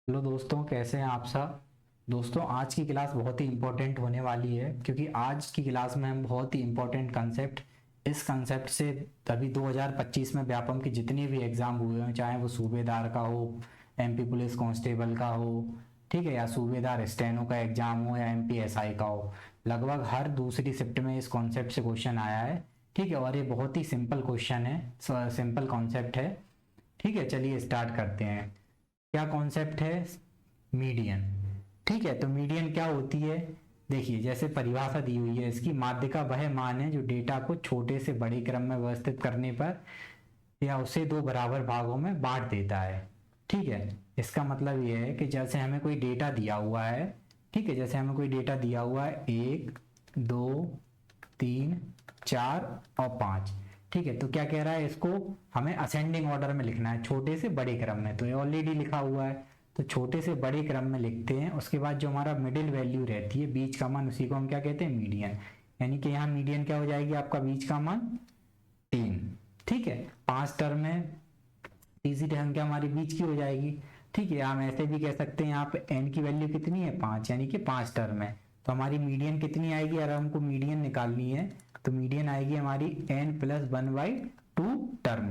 Hello दोस्तों, कैसे हैं आप सब। दोस्तों, आज की क्लास बहुत ही इम्पोर्टेंट होने वाली है क्योंकि आज की क्लास में हम बहुत ही इम्पोर्टेंट कंसेप्ट इस कंसेप्ट से तभी 2025 में व्यापम के जितने भी एग्ज़ाम हुए हैं, चाहे वो सूबेदार का हो, एमपी पुलिस कांस्टेबल का हो, ठीक है, या सूबेदार स्टेनो का एग्ज़ाम हो या एमपी एसआई का हो, लगभग हर दूसरी शिफ्ट में इस कॉन्सेप्ट से क्वेश्चन आया है। ठीक है, और ये बहुत ही सिंपल क्वेश्चन है, सिंपल कॉन्सेप्ट है। ठीक है, चलिए स्टार्ट करते हैं। क्या कॉन्सेप्ट है? मीडियन। ठीक है, तो मीडियन क्या होती है? देखिए, जैसे परिभाषा दी हुई है इसकी, माध्य का वह मान है जो डेटा को छोटे से बड़े क्रम में व्यवस्थित करने पर या उसे दो बराबर भागों में बांट देता है। ठीक है, इसका मतलब ये है कि जैसे हमें कोई डेटा दिया हुआ है, ठीक है, जैसे हमें कोई डेटा दिया हुआ है 1, 2, 3, 4 और 5। ठीक है, तो क्या कह रहा है, इसको हमें असेंडिंग ऑर्डर में लिखना है, छोटे से बड़े क्रम में। तो ये ऑलरेडी लिखा हुआ है, तो छोटे से बड़े क्रम में लिखते हैं। उसके बाद जो हमारा मिडिल वैल्यू रहती है, बीच का मान, उसी को हम क्या कहते हैं, मीडियन। यानी कि यहाँ मीडियन क्या हो जाएगी, आपका बीच का मान 3। ठीक है, 5 टर्म है, तीसरी संख्या हमारी बीच की हो जाएगी। ठीक है, हम ऐसे भी कह सकते हैं, यहाँ पे एन की वैल्यू कितनी है, 5, यानी कि 5 टर्म है। तो हमारी मीडियन कितनी आएगी, अगर हमको मीडियन निकालनी है तो मीडियन आएगी हमारी n+1/2 टर्म।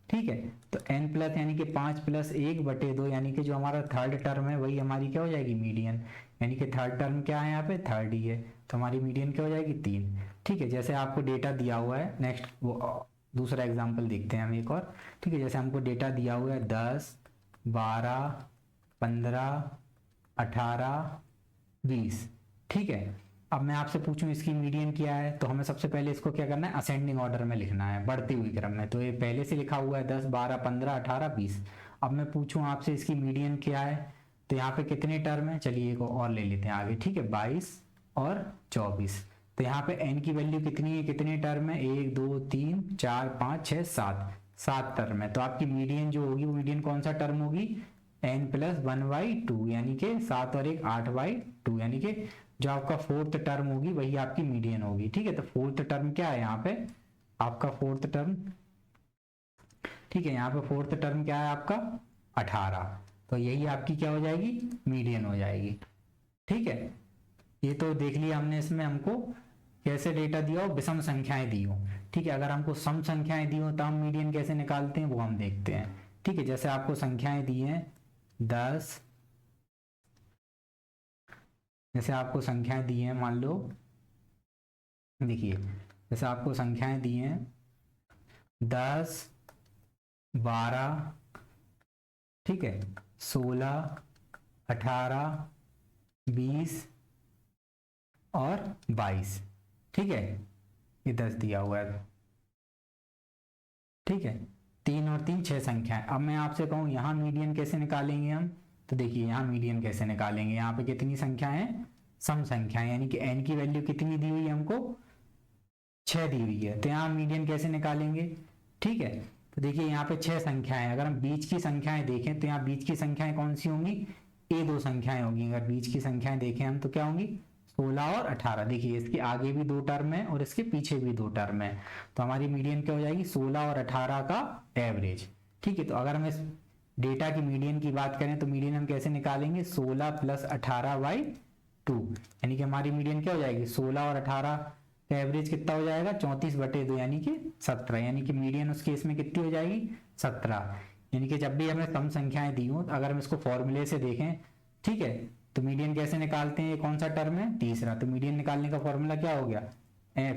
ठीक है, तो n प्लस यानी कि 5+1/2, यानी कि जो हमारा थर्ड टर्म है वही हमारी क्या हो जाएगी, मीडियन। यानी कि थर्ड टर्म क्या है, यहाँ पे थर्ड ही है, तो हमारी मीडियन क्या हो जाएगी, 3। ठीक है, जैसे आपको डेटा दिया हुआ है, नेक्स्ट वो दूसरा एग्जाम्पल देखते हैं हम एक और। ठीक है, जैसे हमको डेटा दिया हुआ है 10, 12, 15, 18, 20। ठीक है, अब मैं आपसे पूछूं इसकी मीडियन क्या है, तो हमें सबसे पहले इसको क्या करना है, असेंडिंग ऑर्डर में लिखना है, बढ़ती हुई क्रम में। तो ये पहले से लिखा हुआ है 10, 12, 15, 18, 20। अब मैं पूछूं आपसे इसकी मीडियन क्या है, तो यहाँ पे कितने टर्म है, चलिए एक और ले लेते हैं आगे। ठीक है, 22 और 24। तो यहाँ पे n की वैल्यू कितनी है, कितने टर्म है, 1, 2, 3, 4, 5, 6, 7, 7 टर्म है। तो आपकी मीडियन जो होगी वो मीडियन कौन सा टर्म होगी, n+1/2, यानी कि 7 और 1 8/2, यानी कि जो आपका फोर्थ टर्म होगी वही आपकी मीडियन होगी। ठीक है, तो फोर्थ टर्म क्या है यहाँ पे, आपका फोर्थ टर्म, ठीक है, यहाँ पे फोर्थ टर्म क्या है आपका, 18। तो यही आपकी क्या हो जाएगी, मीडियन हो जाएगी। ठीक है, ये तो देख लिया हमने, इसमें हमको कैसे डेटा दिया हो, विषम संख्याएं दी हो। ठीक है, अगर हमको सम संख्याएं दी हो तो हम मीडियन कैसे निकालते हैं वो हम देखते हैं। ठीक है, जैसे आपको संख्याएं दी हैं 10, जैसे आपको संख्याएं दी हैं, मान लो, देखिए, जैसे आपको संख्याएं दी हैं 10, 12, ठीक है, 16, 18, 20 और 22। ठीक है, ये 10 दिया हुआ है। ठीक है, 3 और 3 6 संख्याएं। अब मैं आपसे कहूँ यहाँ मीडियन कैसे निकालेंगे हम, तो देखिए यहाँ मीडियन कैसे निकालेंगे, यहाँ पे कितनी संख्याएं हैं, सम संख्याएं, यानी कि n की वैल्यू कितनी दी हुई है हमको, 6 दी हुई है। तो यहाँ मीडियन कैसे निकालेंगे, ठीक है, तो देखिए यहाँ पे 6 संख्याएं, अगर हम बीच की संख्याएं देखें तो यहाँ बीच की संख्याएं कौन सी होंगी, ये दो संख्याएं होंगी। अगर बीच की संख्याएं देखें हम तो क्या होंगी, 16 और 18। देखिए इसके आगे भी 2 टर्म है और इसके पीछे भी 2 टर्म है, तो हमारी मीडियन क्या हो जाएगी, 16 और 18 का एवरेज। ठीक है, तो अगर हम इस डेटा की मीडियन की बात करें तो मीडियन हम कैसे निकालेंगे, 16+18/2, यानी कि हमारी मीडियन क्या हो जाएगी, 16 और 18 का एवरेज कितना हो जाएगा, 34/2, यानी कि 17, यानी कि मीडियन उस केस में कितनी हो जाएगी, 17। यानी कि जब भी हमें कम संख्याएं दी हो, अगर हम इसको फॉर्मूले से देखें, ठीक है, तो मीडियन कैसे निकालते हैं, ये कौन सा टर्म है, तीसरा। तो मीडियन निकालने का फॉर्मूला क्या हो गया,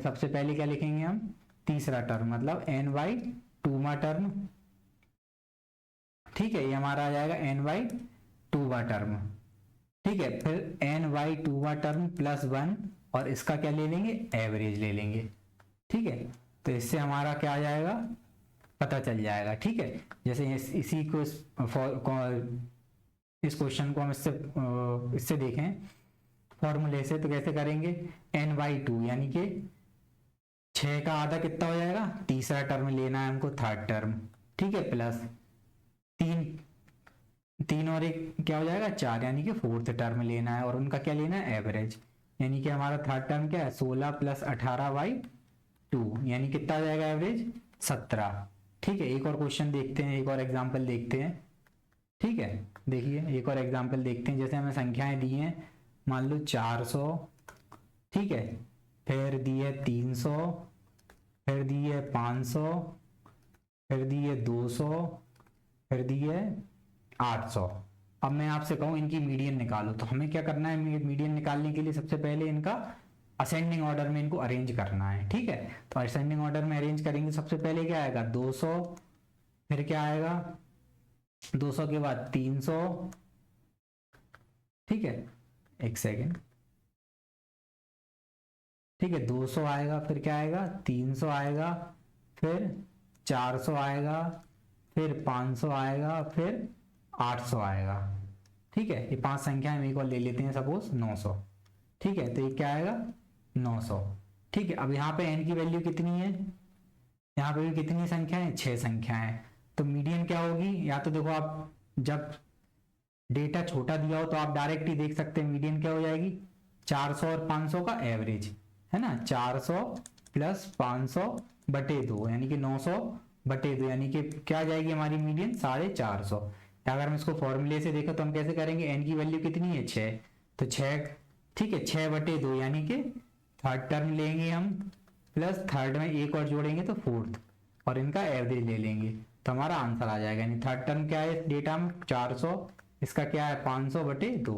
सबसे पहले क्या लिखेंगे हम, तीसरा टर्म, मतलब n/2वां टर्म। ठीक है, ये हमारा आ जाएगा n/2वां टर्म। ठीक है, फिर n/2वां टर्म +1, और इसका क्या ले लेंगे, एवरेज ले लेंगे। ठीक है, तो इससे हमारा क्या आ जाएगा, पता चल जाएगा। ठीक है, जैसे इसी को इस क्वेश्चन को हम इससे देखें फॉर्मूले से, तो कैसे करेंगे, n/2 यानी कि 6 का आधा कितना हो जाएगा, तीसरा टर्म लेना है हमको, थर्ड टर्म। ठीक है, प्लस 3, 3 और 1 क्या हो जाएगा, 4, यानी कि फोर्थ टर्म लेना है, और उनका क्या लेना है, एवरेज। यानी कि हमारा थर्ड टर्म क्या है, 16+18/2, यानी कितना आ जाएगा एवरेज, 17। ठीक है, एक और क्वेश्चन देखते हैं, एक और एग्जांपल देखते हैं। ठीक है, देखिए एक और एग्जांपल देखते हैं। जैसे हमें संख्याएं दी हैं, मान लो 400, ठीक है, फिर दी है 300, फिर दी है 500, फिर दी है 200, फिर दी है 800। अब मैं आपसे कहूं इनकी मीडियन निकालो, तो हमें क्या करना है? मीडियन निकालने के लिए सबसे पहले इनका असेंडिंग ऑर्डर में इनको अरेंज करना है। ठीक है, तो असेंडिंग ऑर्डर में अरेंज करेंगे। सबसे पहले क्या आएगा? 200, फिर क्या आएगा? 200 के बाद 300, ठीक है, एक सेकेंड, ठीक है, 200 आएगा, फिर क्या आएगा? 300 आएगा, फिर 400 आएगा, फिर 500 आएगा, फिर 800 आएगा। ठीक है, ये 5 संख्या हम एक और ले लेते हैं, सपोज 900। ठीक है, तो ये क्या आएगा? 900। ठीक है, अब यहाँ पे n की वैल्यू कितनी है? यहाँ पे भी कितनी संख्या है? 6 संख्या है। तो मीडियन क्या होगी? या तो देखो आप जब डेटा छोटा दिया हो तो आप डायरेक्ट ही देख सकते हैं मीडियन क्या हो जाएगी, 400 और 500 का एवरेज, है ना, 400 प्लस 500 बटे 2 यानी कि 900 बटे 2 यानी कि क्या आ जाएगी हमारी मीडियन? 450। अगर हम इसको फॉर्मूले से देखें तो हम कैसे करेंगे? n की वैल्यू कितनी है? 6, तो 6, ठीक है, 6 बटे 2 यानी कि थर्ड टर्म लेंगे हम, प्लस थर्ड में एक और जोड़ेंगे तो फोर्थ, और इनका एवरेज ले लेंगे, तो हमारा आंसर आ जाएगा। यानी थर्ड टर्म क्या है डेटा में? 400, इसका क्या है? 500 बटे 2।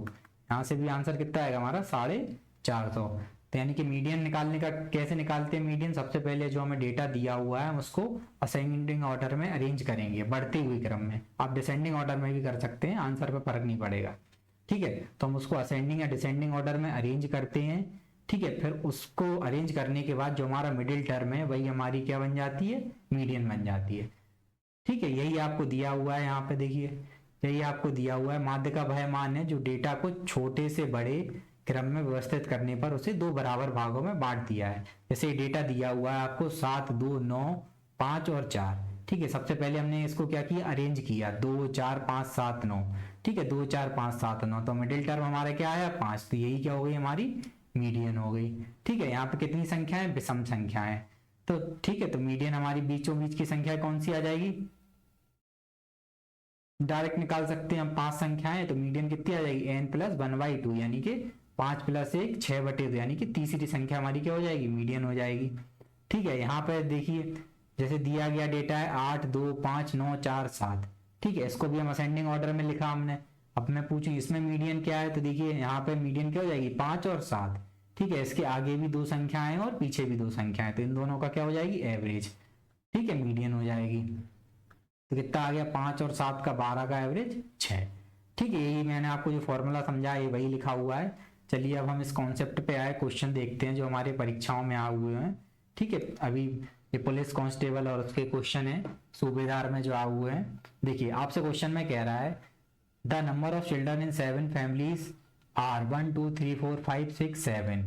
यहाँ से भी आंसर कितना आएगा हमारा? 450। तो यानी कि मीडियन निकालने का कैसे निकालते हैं मीडियन? सबसे पहले जो हमें डेटा दिया हुआ है हम उसको असेंडिंग ऑर्डर में अरेंज करेंगे, बढ़ते हुए क्रम में। आप डिसेंडिंग ऑर्डर में भी कर सकते हैं, आंसर पे फर्क नहीं पड़ेगा। ठीक है, तो हम उसको असेंडिंग या डिसेंडिंग ऑर्डर में अरेंज करते हैं। ठीक है, फिर उसको अरेंज करने के बाद जो हमारा मिडिल टर्म है वही हमारी क्या बन जाती है? मीडियन बन जाती है। ठीक है, यही आपको दिया हुआ है यहाँ पे, देखिए यही आपको दिया हुआ है। माध्य का वह मान है जो डेटा को छोटे से बड़े क्रम में व्यवस्थित करने पर उसे 2 बराबर भागों में बांट दिया है। जैसे डेटा दिया हुआ है आपको 7, 2, 9, 5 और 4। ठीक है, सबसे पहले हमने इसको क्या किया? अरेंज किया, 2, 4, 5, 7, 9। ठीक है, 2, 4, 5, 7, 9, तो मिडिल टर्म हमारा क्या आया? 5। तो यही क्या हो गई? हमारी मीडियन हो गई। ठीक है, यहाँ पे कितनी संख्या है? विषम संख्या है। तो ठीक है, तो मीडियन हमारी बीचों बीच की संख्या कौन सी आ जाएगी? डायरेक्ट निकाल सकते हैं हम, 5 संख्याएं, तो मीडियन कितनी आ जाएगी? n प्लस 1/2 यानी कि 5 प्लस 1 6 बटे 2 यानी कि तीसरी संख्या हमारी क्या हो जाएगी? मीडियन हो जाएगी। ठीक है, यहाँ पर देखिए जैसे दिया गया डेटा है 8, 2, 5, 9, 4, 7। ठीक है, इसको भी हम असेंडिंग ऑर्डर में लिखा हमने। अब मैं पूछूं इसमें मीडियन क्या है, तो देखिए यहाँ पे मीडियन क्या हो जाएगी? 5 और 7। ठीक है, इसके आगे भी 2 संख्याएं और पीछे भी 2 संख्याएं, तो इन दोनों का क्या हो जाएगी? एवरेज। ठीक है, मीडियन हो जाएगी। तो कितना आ गया? 5 और 7 का 12 का एवरेज 6। ठीक है, यही मैंने आपको जो फॉर्मूला समझाया ये वही लिखा हुआ है। चलिए अब हम इस कॉन्सेप्ट पे आए, क्वेश्चन देखते हैं जो हमारे परीक्षाओं में आए हुए हैं। ठीक है, अभी ये पुलिस कांस्टेबल और उसके क्वेश्चन है सूबेदार में जो आए हुए हैं। देखिए आपसे क्वेश्चन में कह रहा है the number of children in 7 families are 1, 2, 3, 4, 5, 6, 7।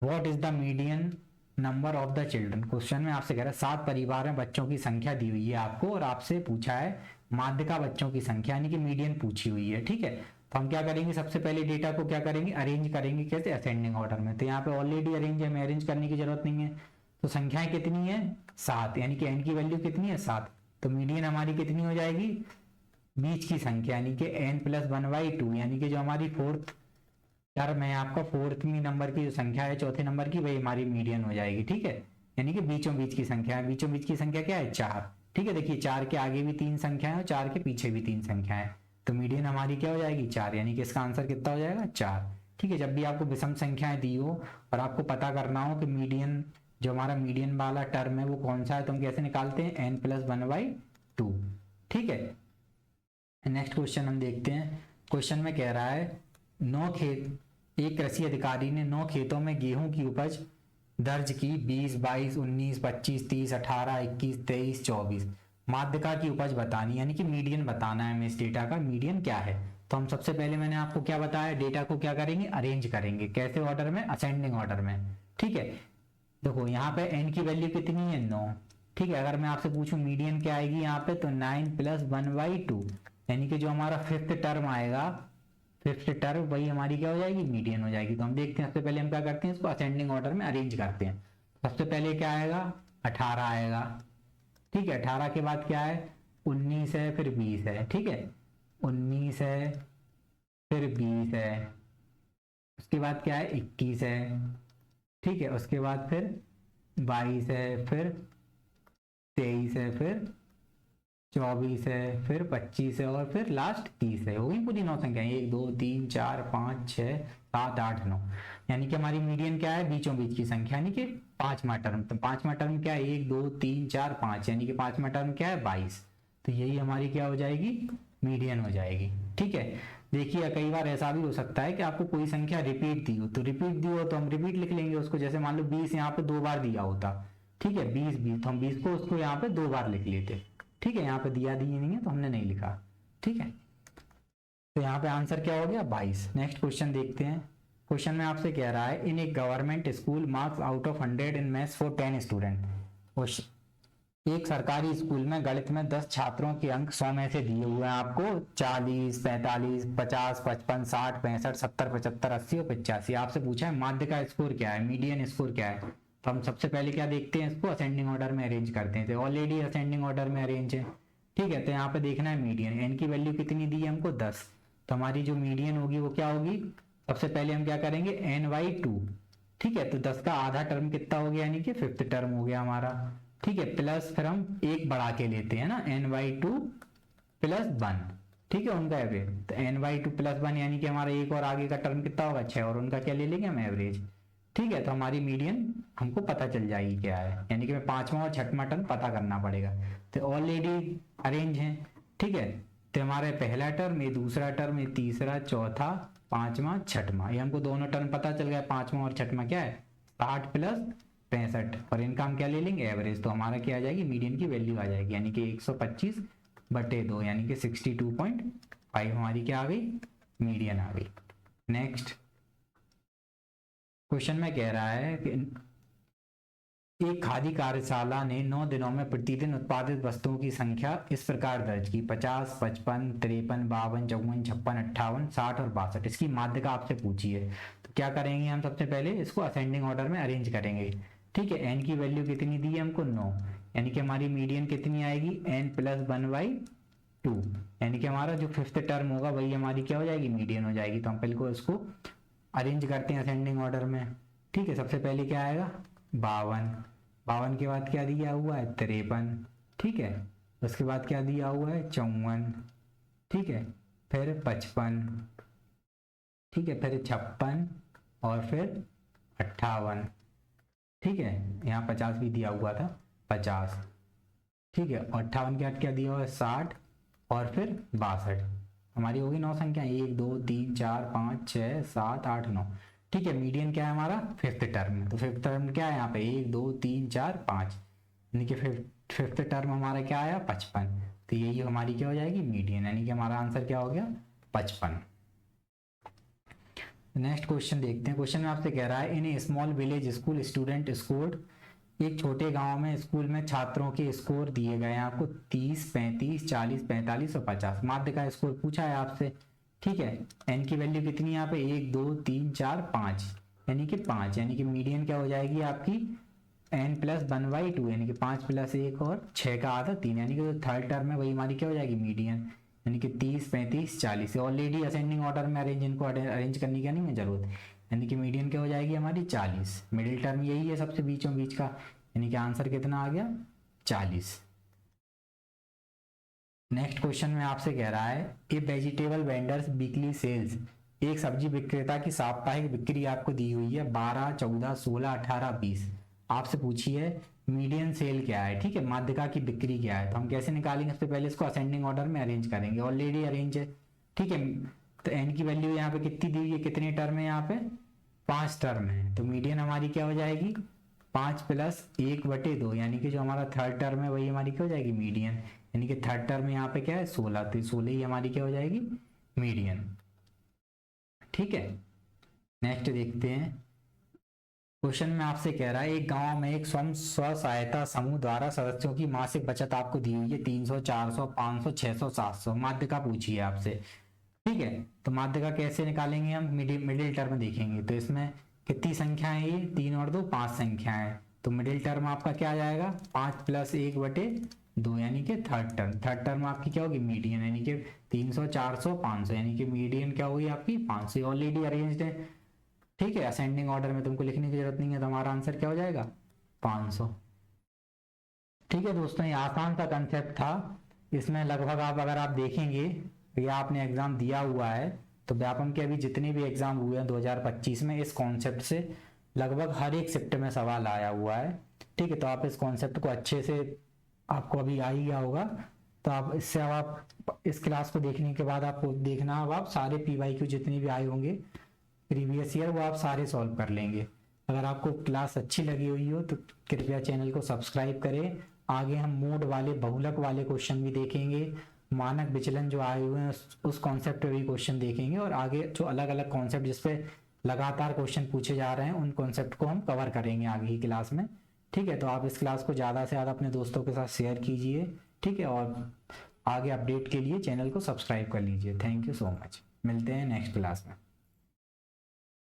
What is the median number of the children? Question में आपसे कह रहा है 7 परिवार में बच्चों की संख्या दी हुई है आपको, और आपसे पूछा है माध्य का बच्चों की संख्या यानी कि मीडियन पूछी हुई है। ठीक है, तो हम क्या करेंगे? सबसे पहले डेटा को क्या करेंगे? अरेंज करेंगे। कैसे? असेंडिंग ऑर्डर में। तो यहाँ पे ऑलरेडी अरेंज है, हमें अरेंज करने की जरूरत नहीं है। तो संख्याएं कितनी है? 7, यानी कि n की वैल्यू कितनी है? 7। तो मीडियन हमारी कितनी हो जाएगी? बीच की संख्या यानी कि n प्लस 1/2 यानी कि जो हमारी फोर्थ टर्म है आपका, फोर्थवी नंबर की जो संख्या है, चौथे नंबर की, वही हमारी मीडियन हो जाएगी। ठीक है, यानी कि बीचों बीच की संख्या है। बीचों बीच की संख्या क्या है? 4। ठीक है, देखिए 4 के आगे भी 3 संख्या है और 4 के पीछे भी 3 संख्या है, तो मीडियन हमारी क्या हो जाएगी? 4, यानी कि इसका आंसर कितना हो जाएगा? 4। ठीक है, जब भी आपको विषम संख्याएं दी हो और आपको पता करना हो कि मीडियन जो हमारा मीडियन वाला टर्म है वो कौन सा है, तो हम कैसे निकालते हैं? n plus 1/2। ठीक है, नेक्स्ट क्वेश्चन हम देखते हैं। क्वेश्चन में कह रहा है 9 खेत, एक कृषि अधिकारी ने 9 खेतों में गेहूं की उपज दर्ज की 20, 22, 19, 25, 30, 18, 21, 23, 24। माध्यिका की उपज बतानी यानी कि मीडियन बताना है हमें। इस डेटा का मीडियन क्या है? तो हम सबसे पहले मैंने आपको क्या बताया? डेटा को क्या करेंगे? अरेंज करेंगे। कैसे ऑर्डर में? असेंडिंग ऑर्डर में। ठीक है, देखो यहाँ पे n की वैल्यू कितनी है? 9। ठीक है, अगर मैं आपसे पूछूं मीडियन क्या आएगी यहाँ पे, तो 9 प्लस 1/2 यानी कि जो हमारा फिफ्थ टर्म आएगा, फिफ्थ टर्म वही हमारी क्या हो जाएगी? मीडियन हो जाएगी। तो हम देखते हैं, सबसे पहले हम क्या करते हैं? इसको असेंडिंग ऑर्डर में अरेंज करते हैं। सबसे पहले क्या आएगा? 18 आएगा। ठीक है, 18 के बाद क्या है? 19 है, फिर 20 है। ठीक है, 19 है, फिर 20 है, उसके बाद क्या है 21 है, ठीक है, उसके बाद फिर 22 है, फिर 23 है, फिर 24 है, फिर 25 है और फिर लास्ट 30 है। हो गई पूरी 9 संख्याएं, 1 2 3 4 5 6 7 8 9, यानी कि हमारी मीडियन क्या है, बीचों बीच की संख्या, यानी कि पांचवा टर्म। तो पांचवा टर्म क्या है, 1 2 3 4 5, यानी कि पांचवा टर्म क्या है 22। तो यही हमारी क्या हो जाएगी, मीडियन हो जाएगी। ठीक है, देखिए कई बार ऐसा भी हो सकता है कि आपको कोई संख्या रिपीट दी हो, तो रिपीट दी हो तो हम रिपीट लिख लेंगे उसको। जैसे मान लो 20 यहाँ पे 2 बार दिया होता, ठीक है, 20 तो हम 20 को उसको यहाँ पे 2 बार लिख लेते। ठीक है, यहाँ पे दिया नहीं है तो हमने नहीं लिखा। ठीक है, तो यहाँ पे आंसर क्या हो गया 22। नेक्स्ट क्वेश्चन देखते हैं। क्वेश्चन में आपसे कह रहा है in a government school marks out of 100 in maths for 10 student. एक सरकारी स्कूल में गणित में 10 छात्रों के अंक 100 में से दिए हुए हैं आपको 40 45 50 55 60 65 70 75 80 और 85। आपसे पूछा है माध्य का स्कोर क्या है, मीडियन स्कोर क्या है। तो हम सबसे पहले क्या देखते हैं, इसको असेंडिंग ऑर्डर में अरेंज करते हैं। तो ऑलरेडी असेंडिंग ऑर्डर में अरेंज है। ठीक है, तो यहाँ पे देखना है मीडियन, एन की वैल्यू कितनी दी है हमको 10। तो हमारी जो मीडियन होगी वो क्या होगी, सबसे पहले हम क्या करेंगे n/2। ठीक है, तो 10 का आधा टर्म कितना हो गया, यानी कि 5th टर्म हो गया हमारा। ठीक है, प्लस फिर हम एक बढ़ा के लेते हैं ना, n/2 + 1। ठीक है, उनका एवरेज, तो n/2 + 1 यानी कि हमारा एक और आगे का टर्म कितना होगा 6, और उनका क्या ले लेंगे हम एवरेज। ठीक है, तो हमारी मीडियन हमको पता चल जाएगी क्या है, यानी कि मैं पांचवा और छठवां टर्म पता करना पड़ेगा। तो ऑलरेडी अरेंज है। ठीक है, तो हमारे पहला टर्म, ये दूसरा टर्म, ये तीसरा, चौथा, पांचवा, छठवां, ये हमको दोनों टर्म पता चल गया। पांचवा और छठवां क्या है 60 + 65, और इनका हम क्या ले लेंगे एवरेज। तो हमारा क्या आ जाएगी, मीडियन की वैल्यू आ जाएगी, यानी कि 125/2, यानी कि 62.5 हमारी क्या आ गई, मीडियन आ गई। नेक्स्ट क्वेश्चन में कह रहा है कि एक खादी कार्यशाला ने 9 दिनों में प्रतिदिन उत्पादित वस्तुओं की संख्या इस प्रकार दर्ज की 50 55 53 52 54 56 58 60 और 62। इसकी माध्यिका आपसे पूछी है। तो क्या करेंगे हम, सबसे पहले इसको असेंडिंग ऑर्डर में अरेंज करेंगे। ठीक है, एन की वैल्यू कितनी दी है हमको 9, यानी कि हमारी मीडियन कितनी आएगी n + 1/2, यानी कि हमारा जो 5th टर्म होगा वही हमारी क्या हो जाएगी, मीडियन हो जाएगी। तो हम पहले को इसको अरेंज करते हैं असेंडिंग ऑर्डर में। ठीक है, सबसे पहले क्या आएगा 52, 52 के बाद क्या दिया हुआ है 53। ठीक है, उसके बाद क्या दिया हुआ है 54। ठीक है, फिर 55। ठीक है, फिर 56 और फिर 58। ठीक है, यहाँ 50 भी दिया हुआ था 50। ठीक है, और 58 के बाद क्या दिया हुआ है 60 और फिर 62। हमारी होगी 9 संख्या, 1 2 3 4 5 6 7 8 9। ठीक है, मीडियन क्या है हमारा 5th टर्म। तो 5th टर्म क्या है यहाँ पे 1 2 3 4 5, यानी कि 5th टर्म हमारा क्या आया 55। तो यही हमारी क्या हो जाएगी मीडियन, यानी कि हमारा आंसर क्या हो गया 55। नेक्स्ट क्वेश्चन देखते हैं। क्वेश्चन में आपसे कह रहा है in a small village school student scored, एक छोटे गांव में स्कूल में छात्रों के स्कोर दिए गए हैं आपको 30 35 40 45 और 50। माध्य का स्कोर पूछा है आपसे। ठीक है, एन की वैल्यू कितनी है यहाँ पे 1 2 3 4 5, यानी कि 5, यानी कि मीडियन क्या हो जाएगी आपकी n + 1/2, यानी कि 5 + 1 और 6 का आधा 3, यानी कि जो 3rd टर्म है वही हमारी क्या हो जाएगी मीडियन, यानी कि 30 35 40। ऑलरेडी असेंडिंग ऑर्डर में अरेंज, इनको अरेंज करने की नहीं है जरूरत, यानी कि मीडियन क्या हो जाएगी हमारी 40। मिडिल टर्म यही है सबसे बीचों बीच का, यानी कि आंसर कितना आ गया 40। नेक्स्ट क्वेश्चन में आपसे कह रहा है a vegetable vendor's weekly sales, एक सब्जी विक्रेता की साप्ताहिक बिक्री आपको दी हुई है 12 14 16 18 20। आपसे पूछी है मीडियन सेल क्या है। ठीक है, माध्यिका की बिक्री क्या है। तो हम कैसे निकालेंगे, सबसे पहले इसको असेंडिंग ऑर्डर में अरेंज करेंगे, ऑलरेडी अरेंज है। ठीक है, तो एन की वैल्यू यहाँ पे कितनी दी हुई है, कितने टर्म है यहाँ पे 5 टर्म है। तो मीडियन हमारी क्या हो जाएगी 5 + 1/2, यानी कि जो हमारा 3rd टर्म है वही हमारी क्या हो जाएगी मीडियन, यानी कि 3rd टर्म यहाँ पे क्या है 16, तो 16 ही हमारी क्या हो जाएगी मीडियन। ठीक है, नेक्स्ट देखते हैं। क्वेश्चन में आपसे कह रहा है एक गांव में एक स्व सहायता समूह द्वारा सदस्यों की मासिक बचत आपको दी हुई है 300 400 500 600 700। माध्यिका पूछी है आपसे। ठीक है, तो माध्यिका कैसे निकालेंगे हम, मिडिल टर्म देखेंगे। तो इसमें कितनी संख्याएं, ये 3 और 2 5 संख्याएं। तो मिडिल टर्म आपका क्या आ जाएगा 5 + 1/2, 2 यानी कि थर्ड टर्म आपकी क्या होगी मीडियन, यानी कि 300 400 500, यानी कि मीडियन क्या होगी आपकी 500, ऑलरेडी अरेंज्ड है। ठीक है, असेंडिंग ऑर्डर में तुमको लिखने की जरूरत नहीं है, तो हमारा आंसर क्या हो जाएगा 500। ठीक है दोस्तों, ये आसान सा कंसेप्ट था। इसमें लगभग आप अगर आप देखेंगे या आपने एग्जाम दिया हुआ है तो व्यापम के अभी जितने भी एग्जाम हुए हैं 2025 में, इस कॉन्सेप्ट से लगभग हर एक शिफ्ट में सवाल आया हुआ है। ठीक है, तो आप इस कॉन्सेप्ट को अच्छे से, आपको अभी आ ही गया होगा, तो आप इससे, अब आप इस क्लास को देखने के बाद आपको देखना, अब आप सारे PYQ जितने भी आए होंगे प्रीवियस ईयर वो आप सारे सॉल्व कर लेंगे। अगर आपको क्लास अच्छी लगी हुई हो तो कृपया चैनल को सब्सक्राइब करें। आगे हम मोड वाले, बहुलक वाले क्वेश्चन भी देखेंगे, मानक विचलन जो आए हुए हैं उस कॉन्सेप्ट पे भी क्वेश्चन देखेंगे, और आगे जो अलग अलग कॉन्सेप्ट जिसपे लगातार क्वेश्चन पूछे जा रहे हैं उन कॉन्सेप्ट को हम कवर करेंगे आगे की क्लास में। ठीक है, तो आप इस क्लास को ज़्यादा से ज़्यादा अपने दोस्तों के साथ शेयर कीजिए। ठीक है, और आगे अपडेट के लिए चैनल को सब्सक्राइब कर लीजिए। थैंक यू सो मच, मिलते हैं नेक्स्ट क्लास में।